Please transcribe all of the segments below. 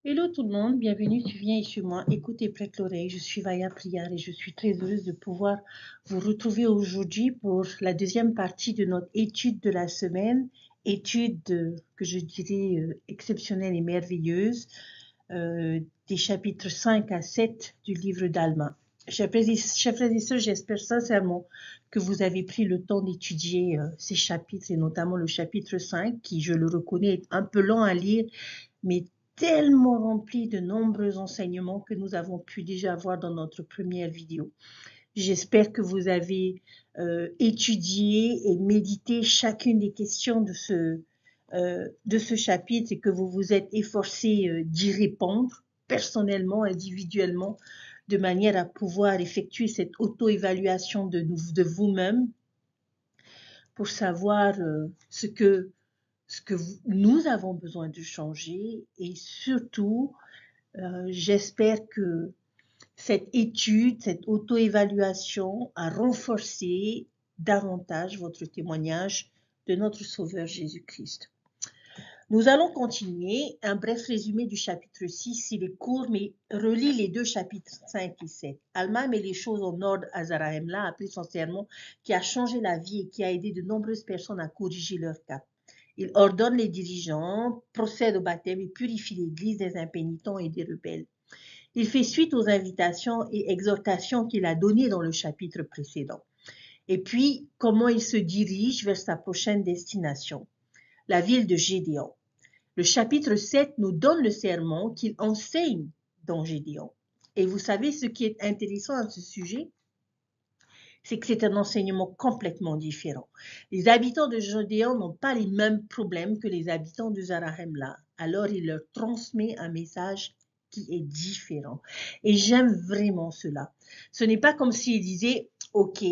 Hello tout le monde, bienvenue, tu viens chez moi, écoute et prête l'oreille, je suis Vaya Prière et je suis très heureuse de pouvoir vous retrouver aujourd'hui pour la deuxième partie de notre étude de la semaine, que je dirais exceptionnelle et merveilleuse, des chapitres 5 à 7 du livre d'Alma. Chers frères et sœurs, j'espère sincèrement que vous avez pris le temps d'étudier ces chapitres et notamment le chapitre 5 qui, je le reconnais, est un peu lent à lire mais tellement rempli de nombreux enseignements que nous avons pu déjà voir dans notre première vidéo. J'espère que vous avez étudié et médité chacune des questions de ce chapitre et que vous vous êtes efforcé d'y répondre personnellement, individuellement, de manière à pouvoir effectuer cette auto-évaluation de vous-même pour savoir ce que nous avons besoin de changer et surtout, j'espère que cette étude, cette auto-évaluation a renforcé davantage votre témoignage de notre Sauveur Jésus-Christ. Nous allons continuer. Un bref résumé du chapitre 6, il est court, mais relis les deux chapitres 5 et 7. Alma met les choses en ordre à Zarahemla, appelé son sermon, qui a changé la vie et qui a aidé de nombreuses personnes à corriger leur cas. Il ordonne les dirigeants, procède au baptême et purifie l'Église des impénitents et des rebelles. Il fait suite aux invitations et exhortations qu'il a données dans le chapitre précédent. Et puis, comment il se dirige vers sa prochaine destination, la ville de Gédéon. Le chapitre 7 nous donne le sermon qu'il enseigne dans Gédéon. Et vous savez ce qui est intéressant à ce sujet? C'est que c'est un enseignement complètement différent. Les habitants de Gédéon n'ont pas les mêmes problèmes que les habitants de Zarahemla. Alors, il leur transmet un message qui est différent. Et j'aime vraiment cela. Ce n'est pas comme s'il disait, OK,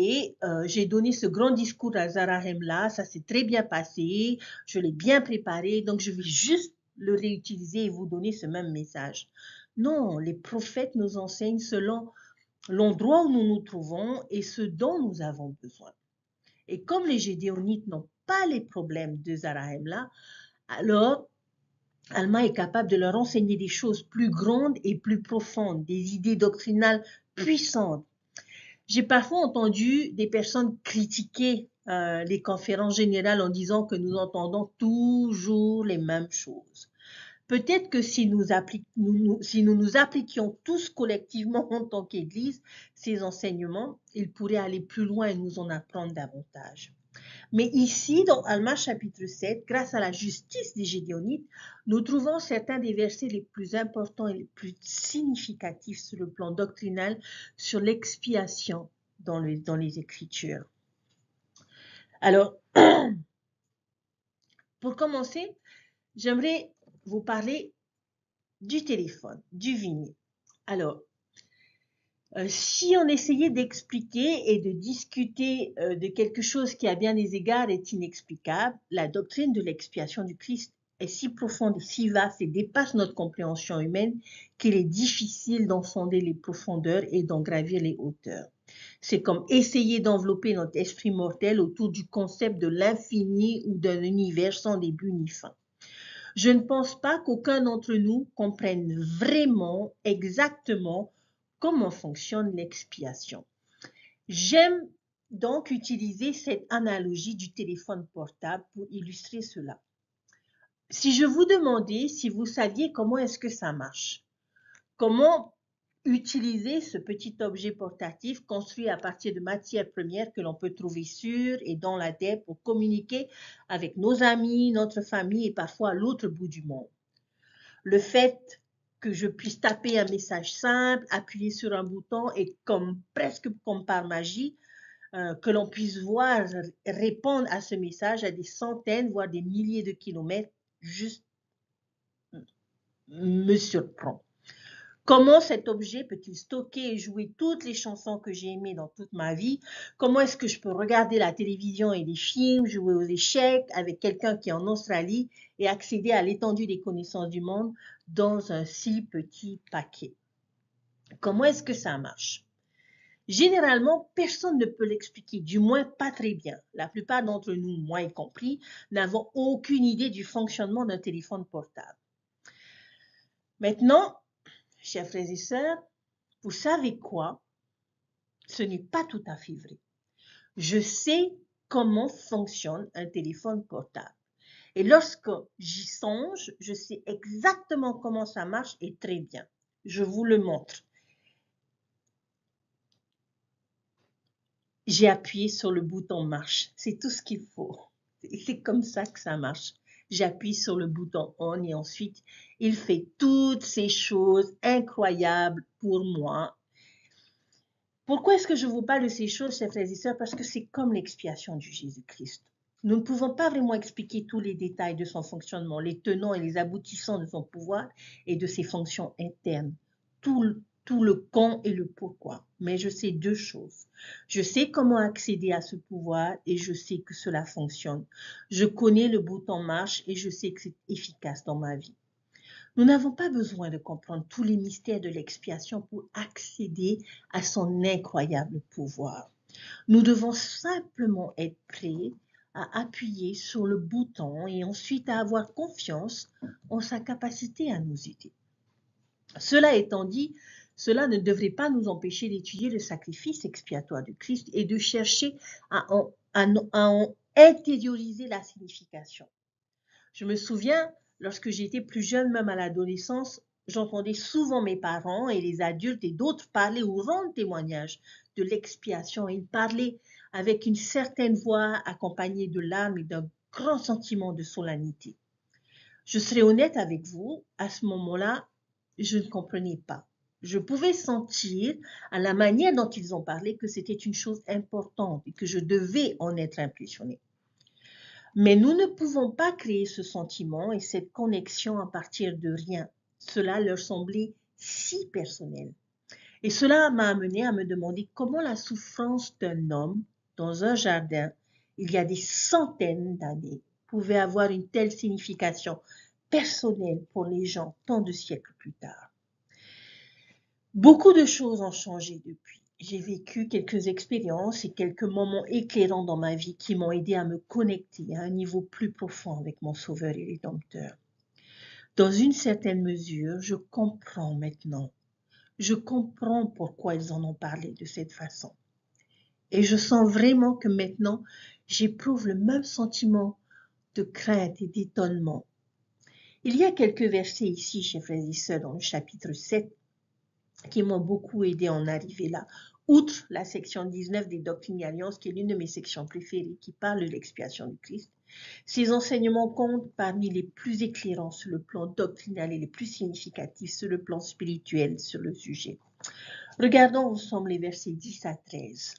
j'ai donné ce grand discours à Zarahemla, ça s'est très bien passé, je l'ai bien préparé, donc je vais juste le réutiliser et vous donner ce même message. Non, les prophètes nous enseignent selon l'endroit où nous nous trouvons et ce dont nous avons besoin. Et comme les Gédéonites n'ont pas les problèmes de Zarahemla, alors Alma est capable de leur enseigner des choses plus grandes et plus profondes, des idées doctrinales puissantes. J'ai parfois entendu des personnes critiquer les conférences générales en disant que nous entendons toujours les mêmes choses. Peut-être que si nous appliquions tous collectivement en tant qu'Église ces enseignements, ils pourraient aller plus loin et nous en apprendre davantage. Mais ici, dans Alma chapitre 7, grâce à la justice des Gédéonites, nous trouvons certains des versets les plus importants et les plus significatifs sur le plan doctrinal sur l'expiation dans les Écritures. Alors, pour commencer, j'aimerais vous parler du téléphone, du vinyle. Alors, si on essayait d'expliquer et de discuter de quelque chose qui à bien des égards est inexplicable, la doctrine de l'expiation du Christ est si profonde et si vaste et dépasse notre compréhension humaine qu'il est difficile d'en sonder les profondeurs et d'en gravir les hauteurs. C'est comme essayer d'envelopper notre esprit mortel autour du concept de l'infini ou d'un univers sans début ni fin. Je ne pense pas qu'aucun d'entre nous comprenne vraiment exactement comment fonctionne l'expiation. J'aime donc utiliser cette analogie du téléphone portable pour illustrer cela. Si je vous demandais si vous saviez comment est-ce que ça marche, comment utiliser ce petit objet portatif construit à partir de matières premières que l'on peut trouver sur et dans la terre pour communiquer avec nos amis, notre famille et parfois à l'autre bout du monde. Le fait que je puisse taper un message simple, appuyer sur un bouton et presque comme par magie, que l'on puisse voir répondre à ce message à des centaines, voire des milliers de kilomètres, juste me surprend. Comment cet objet peut-il stocker et jouer toutes les chansons que j'ai aimées dans toute ma vie? Comment est-ce que je peux regarder la télévision et des films, jouer aux échecs avec quelqu'un qui est en Australie et accéder à l'étendue des connaissances du monde dans un si petit paquet? Comment est-ce que ça marche? Généralement, personne ne peut l'expliquer, du moins pas très bien. La plupart d'entre nous, moi y compris, n'avons aucune idée du fonctionnement d'un téléphone portable. Maintenant, chers frères et sœurs, vous savez quoi? Ce n'est pas tout à fait vrai. Je sais comment fonctionne un téléphone portable. Et lorsque j'y songe, je sais exactement comment ça marche et très bien. Je vous le montre. J'ai appuyé sur le bouton marche. C'est tout ce qu'il faut. C'est comme ça que ça marche. J'appuie sur le bouton on et ensuite, il fait toutes ces choses incroyables pour moi. Pourquoi est-ce que je vous parle de ces choses, chers frères et sœurs? Parce que c'est comme l'expiation du Jésus-Christ. Nous ne pouvons pas vraiment expliquer tous les détails de son fonctionnement, les tenants et les aboutissants de son pouvoir et de ses fonctions internes. Tout le quand et le pourquoi. Mais je sais deux choses. Je sais comment accéder à ce pouvoir et je sais que cela fonctionne. Je connais le bouton marche et je sais que c'est efficace dans ma vie. Nous n'avons pas besoin de comprendre tous les mystères de l'expiation pour accéder à son incroyable pouvoir. Nous devons simplement être prêts à appuyer sur le bouton et ensuite à avoir confiance en sa capacité à nous aider. Cela étant dit, cela ne devrait pas nous empêcher d'étudier le sacrifice expiatoire du Christ et de chercher à en intérioriser la signification. Je me souviens, lorsque j'étais plus jeune, même à l'adolescence, j'entendais souvent mes parents et les adultes et d'autres parler ou rendre témoignage de l'expiation. Ils parlaient avec une certaine voix accompagnée de larmes et d'un grand sentiment de solennité. Je serai honnête avec vous, à ce moment-là, je ne comprenais pas. Je pouvais sentir, à la manière dont ils ont parlé, que c'était une chose importante et que je devais en être impressionnée. Mais nous ne pouvons pas créer ce sentiment et cette connexion à partir de rien. Cela leur semblait si personnel. Et cela m'a amené à me demander comment la souffrance d'un homme dans un jardin, il y a des centaines d'années, pouvait avoir une telle signification personnelle pour les gens tant de siècles plus tard. Beaucoup de choses ont changé depuis. J'ai vécu quelques expériences et quelques moments éclairants dans ma vie qui m'ont aidé à me connecter à un niveau plus profond avec mon Sauveur et Rédempteur. Dans une certaine mesure, je comprends maintenant. Je comprends pourquoi ils en ont parlé de cette façon. Et je sens vraiment que maintenant, j'éprouve le même sentiment de crainte et d'étonnement. Il y a quelques versets ici, chers frères et sœurs, dans le chapitre 7, qui m'ont beaucoup aidé à en arriver là. Outre la section 19 des Doctrines et Alliances, qui est l'une de mes sections préférées, qui parle de l'expiation du Christ, ces enseignements comptent parmi les plus éclairants sur le plan doctrinal et les plus significatifs sur le plan spirituel sur le sujet. Regardons ensemble les versets 10 à 13.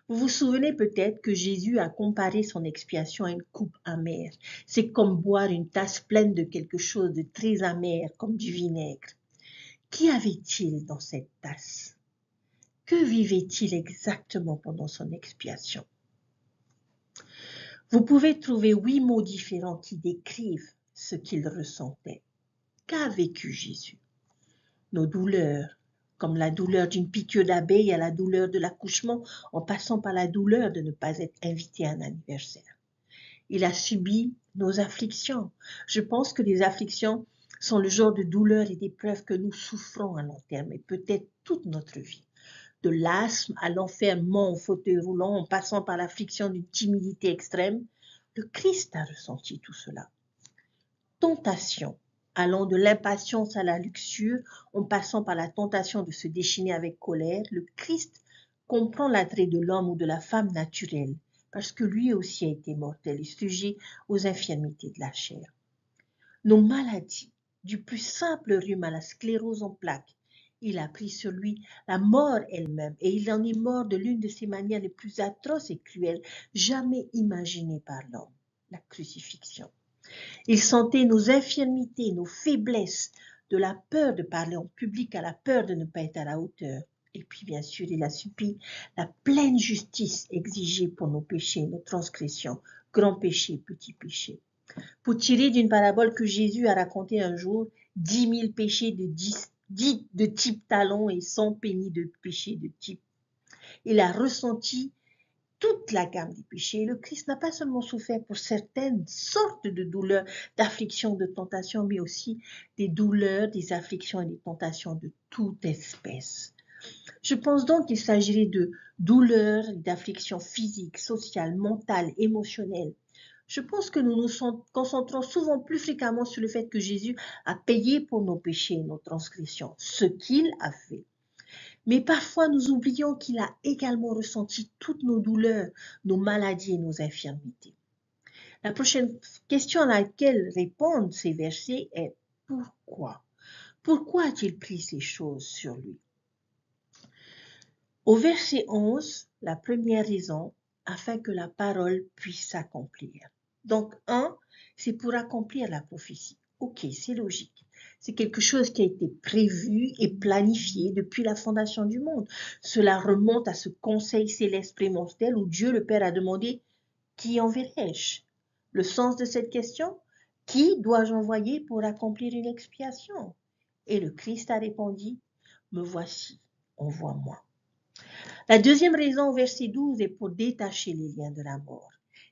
Vous vous souvenez peut-être que Jésus a comparé son expiation à une coupe amère. C'est comme boire une tasse pleine de quelque chose de très amer, comme du vinaigre. Qu'y avait-il dans cette tasse? Que vivait-il exactement pendant son expiation? Vous pouvez trouver 8 mots différents qui décrivent ce qu'il ressentait. Qu'a vécu Jésus? Nos douleurs, comme la douleur d'une piqûre d'abeille à la douleur de l'accouchement, en passant par la douleur de ne pas être invité à un anniversaire. Il a subi nos afflictions. Je pense que les afflictions sont le genre de douleurs et d'épreuves que nous souffrons à long terme et peut-être toute notre vie. De l'asthme à l'enfermement au fauteuil roulant, en passant par l'affliction d'une timidité extrême, le Christ a ressenti tout cela. Tentation, allant de l'impatience à la luxure, en passant par la tentation de se déchaîner avec colère, le Christ comprend l'attrait de l'homme ou de la femme naturelle, parce que lui aussi a été mortel et sujet aux infirmités de la chair. Nos maladies, du plus simple rhume à la sclérose en plaques, il a pris sur lui la mort elle-même, et il en est mort de l'une de ses manières les plus atroces et cruelles jamais imaginées par l'homme, la crucifixion. Il sentait nos infirmités, nos faiblesses, de la peur de parler en public à la peur de ne pas être à la hauteur. Et puis, bien sûr, il a subi la pleine justice exigée pour nos péchés, nos transgressions, grands péchés, petits péchés. Pour tirer d'une parabole que Jésus a racontée un jour, 10 000 péchés de type talon et 100 pénis de péchés de type. Il a ressenti toute la gamme des péchés. Le Christ n'a pas seulement souffert pour certaines sortes de douleurs, d'afflictions, de tentations, mais aussi des douleurs, des afflictions et des tentations de toute espèce. Je pense donc qu'il s'agirait de douleurs, d'afflictions physiques, sociales, mentales, émotionnelles. Je pense que nous nous concentrons souvent plus fréquemment sur le fait que Jésus a payé pour nos péchés et nos transgressions, ce qu'il a fait. Mais parfois, nous oublions qu'il a également ressenti toutes nos douleurs, nos maladies et nos infirmités. La prochaine question à laquelle répondent ces versets est pourquoi? Pourquoi a-t-il pris ces choses sur lui? Au verset 11, la première raison, afin que la parole puisse s'accomplir. Donc, c'est pour accomplir la prophétie. Ok, c'est logique. C'est quelque chose qui a été prévu et planifié depuis la fondation du monde. Cela remonte à ce conseil céleste prémortel où Dieu le Père a demandé « Qui enverrai-je » Le sens de cette question, qui dois-je envoyer pour accomplir une expiation? Et le Christ a répondu « Me voici, envoie-moi ». La deuxième raison au verset 12 est pour détacher les liens de la mort.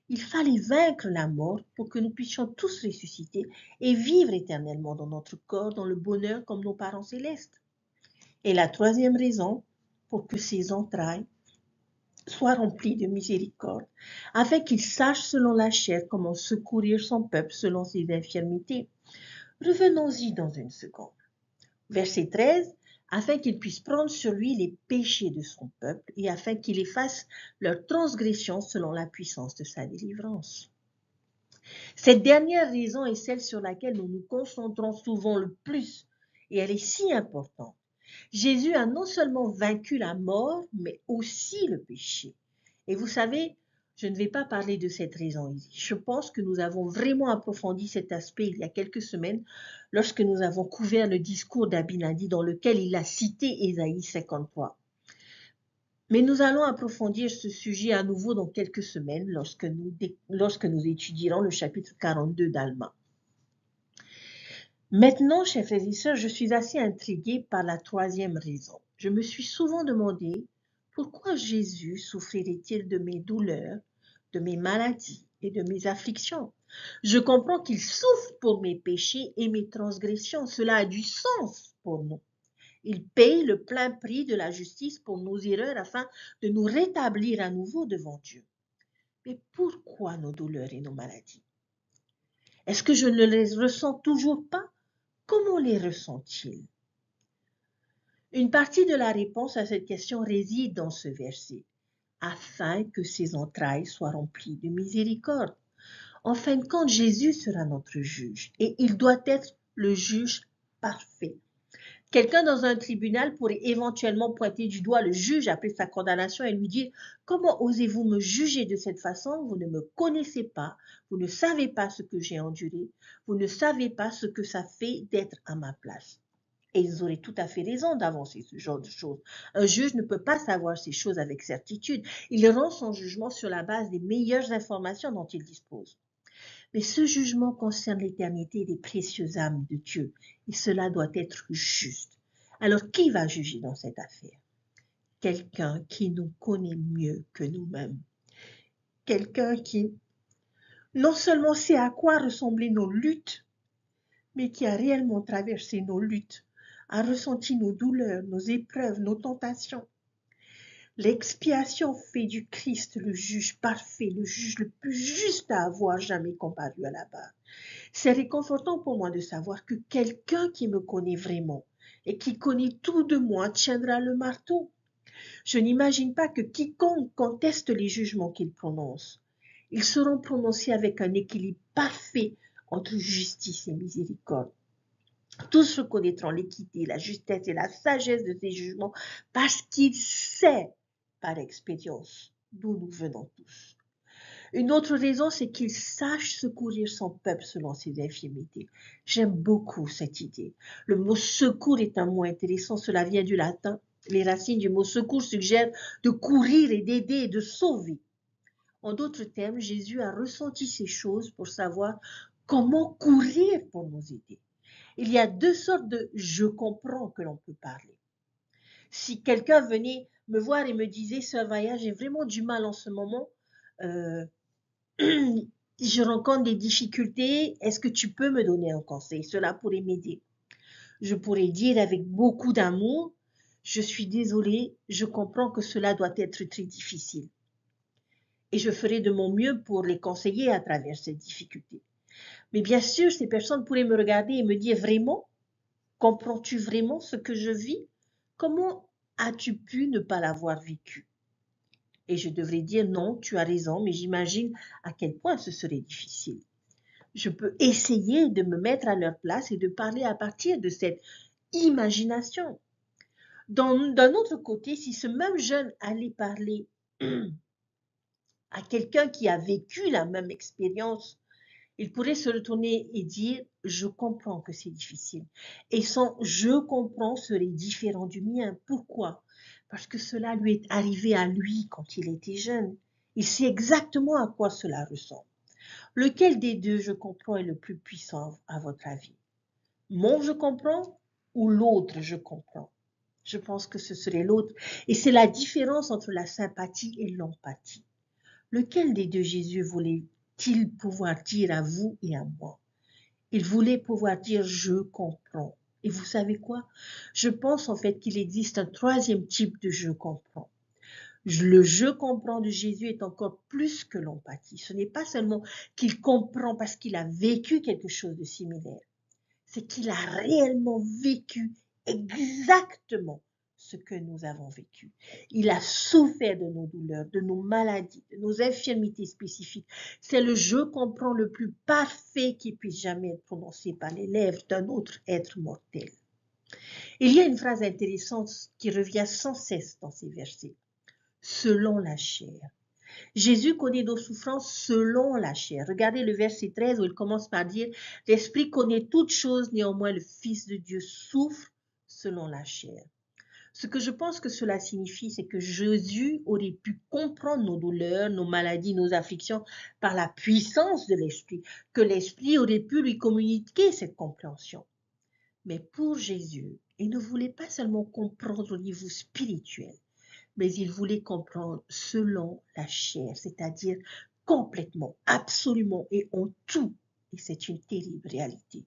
Il fallait vaincre la mort pour que nous puissions tous ressusciter et vivre éternellement dans notre corps, dans le bonheur comme nos parents célestes. Et la troisième raison, pour que ses entrailles soient remplies de miséricorde, afin qu'il sache selon la chair comment secourir son peuple selon ses infirmités. Revenons-y dans une seconde. Verset 13, afin qu'il puisse prendre sur lui les péchés de son peuple et afin qu'il efface leurs transgressions selon la puissance de sa délivrance. Cette dernière raison est celle sur laquelle nous nous concentrons souvent le plus et elle est si importante. Jésus a non seulement vaincu la mort, mais aussi le péché. Et vous savez, je ne vais pas parler de cette raison ici. Je pense que nous avons vraiment approfondi cet aspect il y a quelques semaines lorsque nous avons couvert le discours d'Abinadi dans lequel il a cité Ésaïe 53. Mais nous allons approfondir ce sujet à nouveau dans quelques semaines lorsque nous étudierons le chapitre 42 d'Alma. Maintenant, chers frères et sœurs, je suis assez intriguée par la troisième raison. Je me suis souvent demandé pourquoi Jésus souffrirait-il de mes douleurs, de mes maladies et de mes afflictions. Je comprends qu'il souffre pour mes péchés et mes transgressions. Cela a du sens pour nous. Il paye le plein prix de la justice pour nos erreurs afin de nous rétablir à nouveau devant Dieu. Mais pourquoi nos douleurs et nos maladies? Est-ce que je ne les ressens toujours pas? Comment les ressent-il? Une partie de la réponse à cette question réside dans ce verset, afin que ses entrailles soient remplies de miséricorde. En fin de compte, Jésus sera notre juge et il doit être le juge parfait. Quelqu'un dans un tribunal pourrait éventuellement pointer du doigt le juge après sa condamnation et lui dire « Comment osez-vous me juger de cette façon? Vous ne me connaissez pas, vous ne savez pas ce que j'ai enduré, vous ne savez pas ce que ça fait d'être à ma place. » Et ils auraient tout à fait raison d'avancer ce genre de choses. Un juge ne peut pas savoir ces choses avec certitude. Il rend son jugement sur la base des meilleures informations dont il dispose. Mais ce jugement concerne l'éternité des précieuses âmes de Dieu et cela doit être juste. Alors, qui va juger dans cette affaire? Quelqu'un qui nous connaît mieux que nous-mêmes. Quelqu'un qui non seulement sait à quoi ressemblaient nos luttes, mais qui a réellement traversé nos luttes, a ressenti nos douleurs, nos épreuves, nos tentations. L'expiation fait du Christ le juge parfait, le juge le plus juste à avoir jamais comparu à la barre. C'est réconfortant pour moi de savoir que quelqu'un qui me connaît vraiment et qui connaît tout de moi tiendra le marteau. Je n'imagine pas que quiconque conteste les jugements qu'il prononce. Ils seront prononcés avec un équilibre parfait entre justice et miséricorde. Tous reconnaîtront l'équité, la justesse et la sagesse de ces jugements parce qu'il sait par expérience d'où nous venons tous. Une autre raison, c'est qu'il sache secourir son peuple selon ses infirmités. J'aime beaucoup cette idée. Le mot secours est un mot intéressant, cela vient du latin. Les racines du mot secours suggèrent de courir et d'aider et de sauver. En d'autres termes, Jésus a ressenti ces choses pour savoir comment courir pour nous aider. Il y a deux sortes de « je comprends » que l'on peut parler. Si quelqu'un venait me voir et me disait, Sœur Vaya, j'ai vraiment du mal en ce moment, euh, je rencontre des difficultés, est-ce que tu peux me donner un conseil? Cela pourrait m'aider. Je pourrais dire avec beaucoup d'amour, je suis désolée, je comprends que cela doit être très difficile. Et je ferai de mon mieux pour les conseiller à travers cette difficulté. Mais bien sûr, ces personnes pourraient me regarder et me dire, vraiment, comprends-tu vraiment ce que je vis? Comment as-tu pu ne pas l'avoir vécu? Et je devrais dire, non, tu as raison, mais j'imagine à quel point ce serait difficile. Je peux essayer de me mettre à leur place et de parler à partir de cette imagination. D'un autre côté, si ce même jeune allait parler à quelqu'un qui a vécu la même expérience, il pourrait se retourner et dire, je comprends que c'est difficile. Et son je comprends serait différent du mien. Pourquoi? Parce que cela lui est arrivé à lui quand il était jeune. Il sait exactement à quoi cela ressemble. Lequel des deux je comprends est le plus puissant à votre avis? Mon je comprends ou l'autre je comprends? Je pense que ce serait l'autre. Et c'est la différence entre la sympathie et l'empathie. Lequel des deux Jésus voulait-il pouvoir dire à vous et à moi? Il voulait pouvoir dire je comprends. Et vous savez quoi? Je pense en fait qu'il existe un troisième type de je comprends. Le je comprends de Jésus est encore plus que l'empathie. Ce n'est pas seulement qu'il comprend parce qu'il a vécu quelque chose de similaire. C'est qu'il a réellement vécu exactement ce que nous avons vécu. Il a souffert de nos douleurs, de nos maladies, de nos infirmités spécifiques. C'est le je comprends le plus parfait qui puisse jamais être prononcé par les lèvres d'un autre être mortel. Il y a une phrase intéressante qui revient sans cesse dans ces versets. Selon la chair. Jésus connaît nos souffrances selon la chair. Regardez le verset 13 où il commence par dire « L'Esprit connaît toutes choses, néanmoins le Fils de Dieu souffre selon la chair. » Ce que je pense que cela signifie, c'est que Jésus aurait pu comprendre nos douleurs, nos maladies, nos afflictions par la puissance de l'Esprit, que l'Esprit aurait pu lui communiquer cette compréhension. Mais pour Jésus, il ne voulait pas seulement comprendre au niveau spirituel, mais il voulait comprendre selon la chair, c'est-à-dire complètement, absolument et en tout. Et c'est une terrible réalité.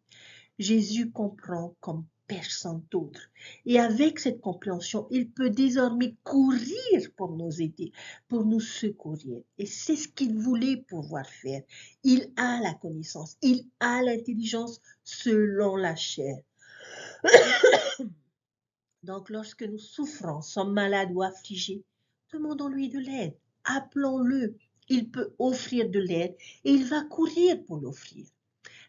Jésus comprend comme personne d'autre. Et avec cette compréhension, il peut désormais courir pour nous aider, pour nous secourir. Et c'est ce qu'il voulait pouvoir faire. Il a la connaissance, il a l'intelligence selon la chair. Donc, lorsque nous souffrons, sommes malades ou affligés, demandons-lui de l'aide. Appelons-le. Il peut offrir de l'aide et il va courir pour l'offrir.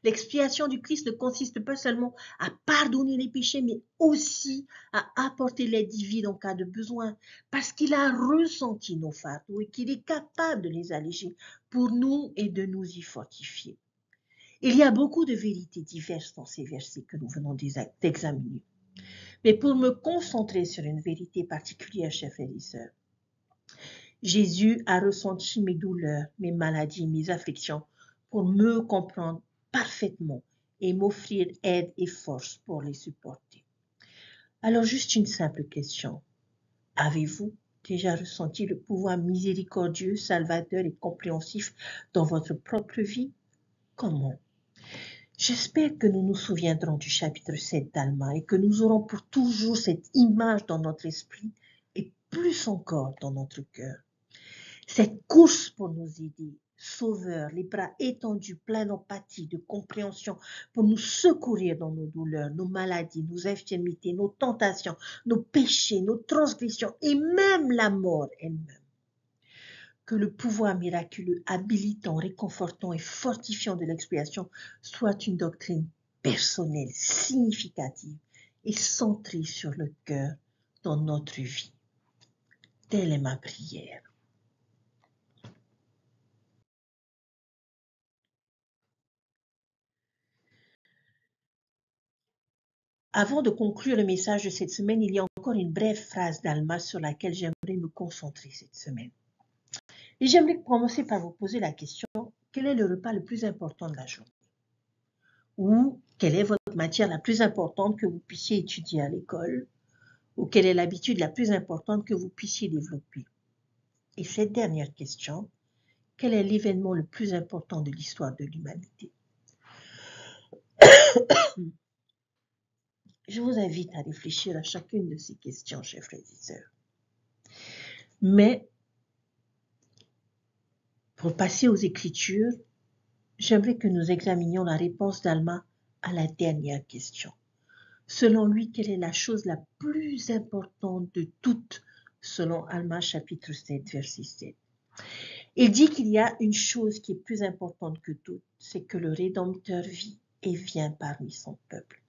L'expiation du Christ ne consiste pas seulement à pardonner les péchés, mais aussi à apporter l'aide divine en cas de besoin, parce qu'il a ressenti nos fardeaux et qu'il est capable de les alléger pour nous et de nous y fortifier. Il y a beaucoup de vérités diverses dans ces versets que nous venons d'examiner. Mais pour me concentrer sur une vérité particulière, chers frères et sœurs, Jésus a ressenti mes douleurs, mes maladies, mes afflictions pour me comprendre parfaitement et m'offrir aide et force pour les supporter. Alors juste une simple question. Avez-vous déjà ressenti le pouvoir miséricordieux, salvateur et compréhensif dans votre propre vie? Comment? J'espère que nous nous souviendrons du chapitre 7 d'Alma et que nous aurons pour toujours cette image dans notre esprit et plus encore dans notre cœur. Cette course pour nous aider, Sauveur, les bras étendus, plein d'empathie, de compréhension, pour nous secourir dans nos douleurs, nos maladies, nos infirmités, nos tentations, nos péchés, nos transgressions et même la mort elle-même. Que le pouvoir miraculeux, habilitant, réconfortant et fortifiant de l'expiation soit une doctrine personnelle, significative et centrée sur le cœur dans notre vie. Telle est ma prière. Avant de conclure le message de cette semaine, il y a encore une brève phrase d'Alma sur laquelle j'aimerais me concentrer cette semaine. Et j'aimerais commencer par vous poser la question, quel est le repas le plus important de la journée? Ou quelle est votre matière la plus importante que vous puissiez étudier à l'école? Ou quelle est l'habitude la plus importante que vous puissiez développer? Et cette dernière question, quel est l'événement le plus important de l'histoire de l'humanité? Je vous invite à réfléchir à chacune de ces questions, chers frères et sœurs. Mais, pour passer aux Écritures, j'aimerais que nous examinions la réponse d'Alma à la dernière question. Selon lui, quelle est la chose la plus importante de toutes, selon Alma chapitre 7, verset 7? Il dit qu'il y a une chose qui est plus importante que toutes, c'est que le Rédempteur vit et vient parmi son peuple.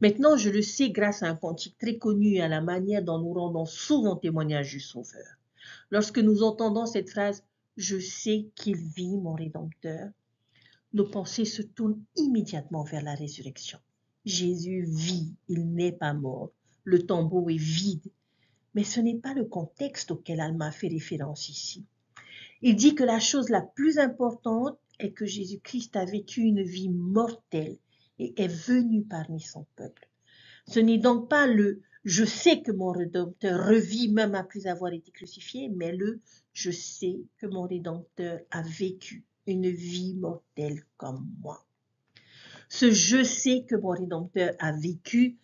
Maintenant, je le sais grâce à un cantique très connu et à la manière dont nous rendons souvent témoignage du Sauveur. Lorsque nous entendons cette phrase « Je sais qu'il vit, mon Rédempteur », nos pensées se tournent immédiatement vers la résurrection. Jésus vit, il n'est pas mort. Le tombeau est vide. Mais ce n'est pas le contexte auquel Alma fait référence ici. Il dit que la chose la plus importante est que Jésus-Christ a vécu une vie mortelle et est venu parmi son peuple. Ce n'est donc pas le « je sais que mon Rédempteur revit même après avoir été crucifié », mais le « je sais que mon Rédempteur a vécu une vie mortelle comme moi ». Ce « je sais que mon Rédempteur a vécu »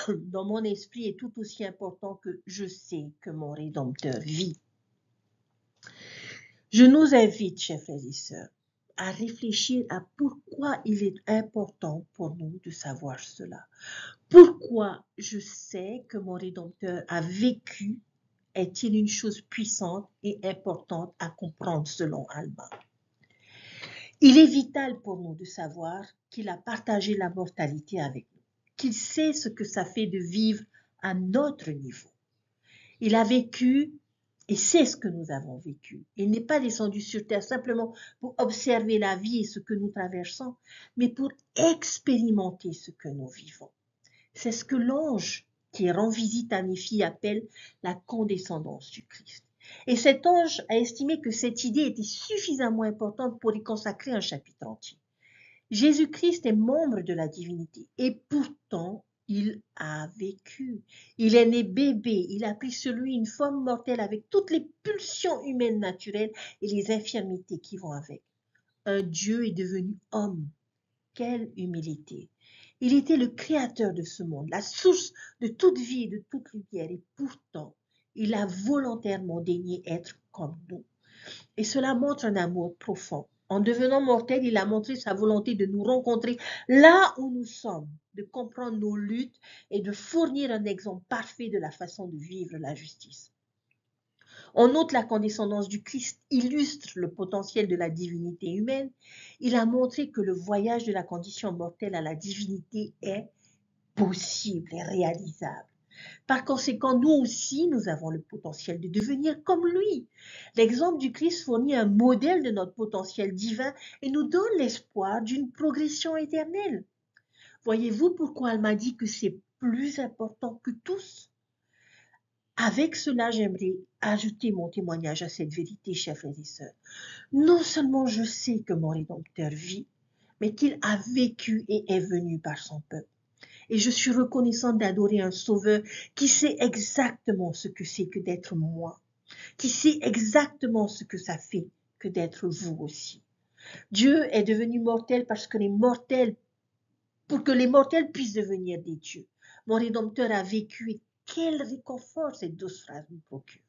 dans mon esprit est tout aussi important que « je sais que mon Rédempteur vit ». Je nous invite, chers frères et sœurs, à réfléchir à pourquoi il est important pour nous de savoir cela. Pourquoi je sais que mon Rédempteur a vécu est-il une chose puissante et importante à comprendre selon Alma? Il est vital pour nous de savoir qu'il a partagé la mortalité avec nous, qu'il sait ce que ça fait de vivre à notre niveau. Il a vécu et sait ce que nous avons vécu. Il n'est pas descendu sur terre simplement pour observer la vie et ce que nous traversons, mais pour expérimenter ce que nous vivons. C'est ce que l'ange qui rend visite à mes filles appelle la condescendance du Christ. Et cet ange a estimé que cette idée était suffisamment importante pour y consacrer un chapitre entier. Jésus-Christ est membre de la divinité et pourtant il a vécu. Il est né bébé, il a pris sur lui une forme mortelle avec toutes les pulsions humaines naturelles et les infirmités qui vont avec. Un Dieu est devenu homme. Quelle humilité! Il était le créateur de ce monde, la source de toute vie et de toute lumière, et pourtant, il a volontairement daigné être comme nous. Et cela montre un amour profond. En devenant mortel, il a montré sa volonté de nous rencontrer là où nous sommes, de comprendre nos luttes et de fournir un exemple parfait de la façon de vivre la justice. En outre, la condescendance du Christ illustre le potentiel de la divinité humaine. Il a montré que le voyage de la condition mortelle à la divinité est possible et réalisable. Par conséquent, nous aussi, nous avons le potentiel de devenir comme lui. L'exemple du Christ fournit un modèle de notre potentiel divin et nous donne l'espoir d'une progression éternelle. Voyez-vous pourquoi elle m'a dit que c'est plus important que tous? Avec cela, j'aimerais ajouter mon témoignage à cette vérité, chers frères et sœurs. Non seulement je sais que mon Rédempteur vit, mais qu'il a vécu et est venu par son peuple. Et je suis reconnaissante d'adorer un Sauveur qui sait exactement ce que c'est que d'être moi, qui sait exactement ce que ça fait que d'être vous aussi. Dieu est devenu mortel parce que pour que les mortels puissent devenir des dieux. Mon Rédempteur a vécu et quel réconfort cette douce phrase nous procure.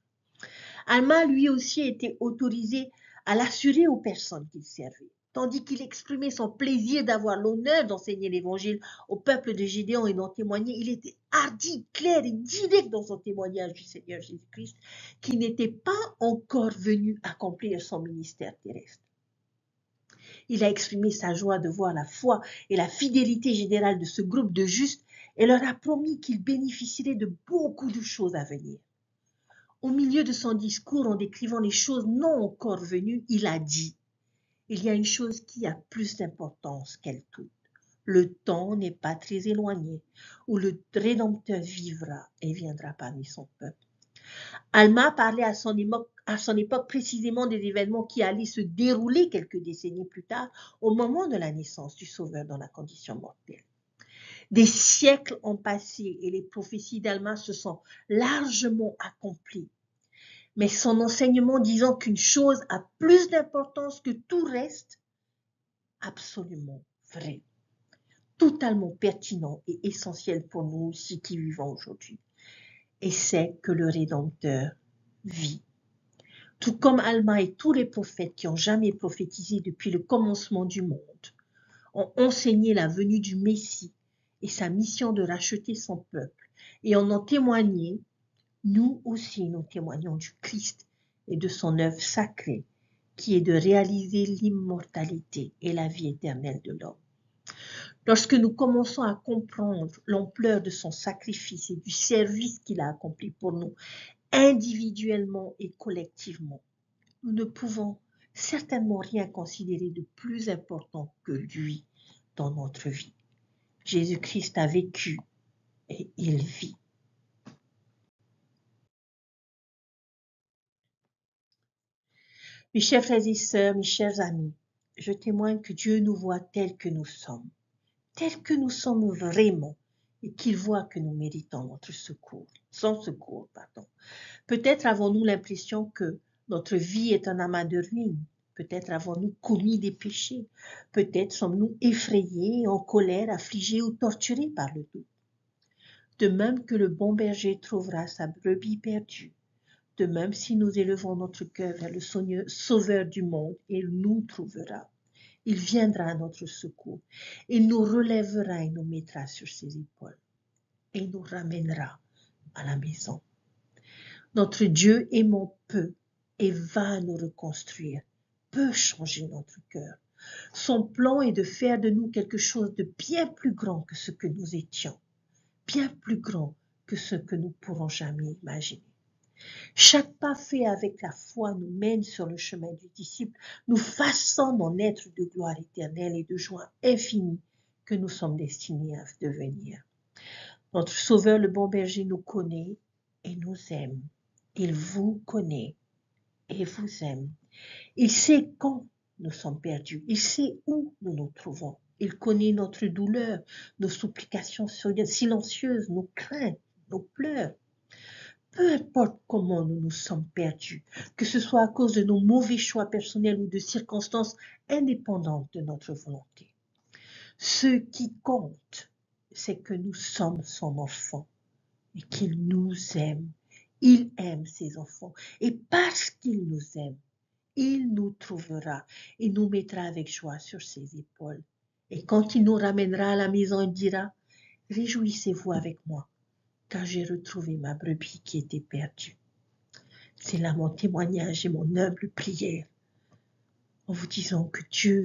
Alma, lui aussi, était autorisé à l'assurer aux personnes qu'il servait. Tandis qu'il exprimait son plaisir d'avoir l'honneur d'enseigner l'évangile au peuple de Gédéon et d'en témoigner, il était hardi, clair et direct dans son témoignage du Seigneur Jésus-Christ, qui n'était pas encore venu accomplir son ministère terrestre. Il a exprimé sa joie de voir la foi et la fidélité générale de ce groupe de justes et leur a promis qu'ils bénéficieraient de beaucoup de choses à venir. Au milieu de son discours, en décrivant les choses non encore venues, il a dit « Il y a une chose qui a plus d'importance qu'elle toute. Le temps n'est pas très éloigné où le Rédempteur vivra et viendra parmi son peuple. » Alma parlait à son époque précisément des événements qui allaient se dérouler quelques décennies plus tard, au moment de la naissance du Sauveur dans la condition mortelle. Des siècles ont passé et les prophéties d'Alma se sont largement accomplies. Mais son enseignement disant qu'une chose a plus d'importance que tout reste, absolument vrai, totalement pertinent et essentiel pour nous aussi qui vivons aujourd'hui. Et c'est que le Rédempteur vit. Tout comme Alma et tous les prophètes qui ont jamais prophétisé depuis le commencement du monde ont enseigné la venue du Messie et sa mission de racheter son peuple, et en ont témoigné, nous aussi nous témoignons du Christ et de son œuvre sacrée, qui est de réaliser l'immortalité et la vie éternelle de l'homme. Lorsque nous commençons à comprendre l'ampleur de son sacrifice et du service qu'il a accompli pour nous, individuellement et collectivement, nous ne pouvons certainement rien considérer de plus important que lui dans notre vie. Jésus-Christ a vécu et il vit. Mes chers frères et sœurs, mes chers amis, je témoigne que Dieu nous voit tels que nous sommes vraiment, et qu'il voit que nous méritons son secours. Peut-être avons-nous l'impression que notre vie est un amas de ruines. Peut-être avons-nous commis des péchés. Peut-être sommes-nous effrayés, en colère, affligés ou torturés par le doute. De même que le bon berger trouvera sa brebis perdue, de même si nous élevons notre cœur vers le Sauveur du monde, il nous trouvera. Il viendra à notre secours. Il nous relèvera et nous mettra sur ses épaules. Et nous ramènera à la maison. Notre Dieu aimant peut et va nous reconstruire, peut changer notre cœur. Son plan est de faire de nous quelque chose de bien plus grand que ce que nous étions, bien plus grand que ce que nous pourrons jamais imaginer. Chaque pas fait avec la foi nous mène sur le chemin du disciple, nous façonne en être de gloire éternelle et de joie infinie que nous sommes destinés à devenir. Notre Sauveur, le bon berger, nous connaît et nous aime. Il vous connaît et vous aime. Il sait quand nous sommes perdus. Il sait où nous nous trouvons. Il connaît notre douleur, nos supplications silencieuses, nos craintes, nos pleurs. Peu importe comment nous nous sommes perdus, que ce soit à cause de nos mauvais choix personnels ou de circonstances indépendantes de notre volonté. Ce qui compte, c'est que nous sommes son enfant et qu'il nous aime. Il aime ses enfants et parce qu'il nous aime, il nous trouvera et nous mettra avec joie sur ses épaules. Et quand il nous ramènera à la maison, il dira, « Réjouissez-vous avec moi, car j'ai retrouvé ma brebis qui était perdue. » C'est là mon témoignage et mon humble prière, en vous disant que Dieu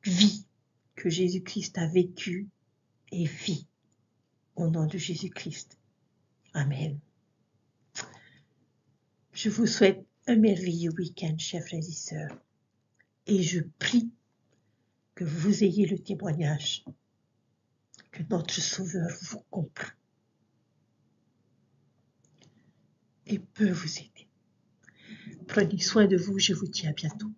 vit, que Jésus-Christ a vécu et vit. Au nom de Jésus-Christ. Amen. Je vous souhaite un merveilleux week-end, chers frères et sœurs. Et je prie que vous ayez le témoignage que notre Sauveur vous comprend et peut vous aider. Prenez soin de vous, je vous dis à bientôt.